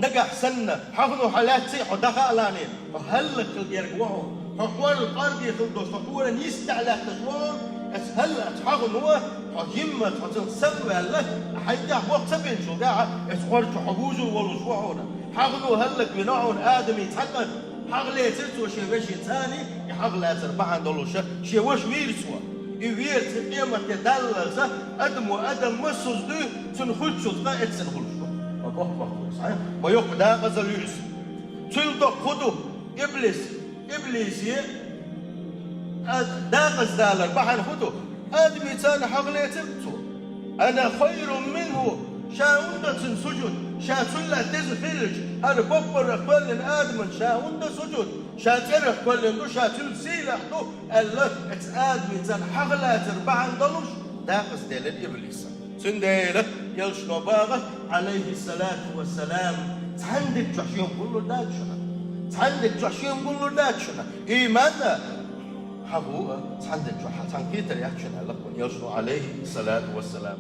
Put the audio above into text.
نجح سنة حقنو حالات سيحو دخلاني وهلك اليرقوه حقوان القرب يخلدوش حقوان يستعلى تشوان اسهل حقنو حجمة حتنسوى له حيدا وقت سبين شو داعا اسخرج حبوز والوشوعون حقنو هلك بنوعون آدم يتحقن حقلي ترسو شي وشي ثاني يحقلي تربحان دولوشة شي وش ويرسوا يوير تقيمة تدلزة أدم وأدم مسوز دو تنخدشو تقا اتسنخلشو ما يقدا غزل يعس تلدو خدو إبليسي داقز دالر بحن خدو آدمي تاني حقلي تبتو أنا خير منه شاوندة سجود شاتلا تزفلج هذا ببر أقبل آدم شاوندة سجود شاتر أقبل دو شاتل سيلح دو الله آدمي تاني حقلي تربحن دلوش داقز دالر إبليس سنديلة يلشنو باغة عليه الصلاة والسلام تعندك جحشيهم كله داكشنا تعندك جحشيهم كله داكشنا إيمانا حقوقة تعندك جحا تنكيتر يحشنا لكم يلشنو عليه الصلاة والسلام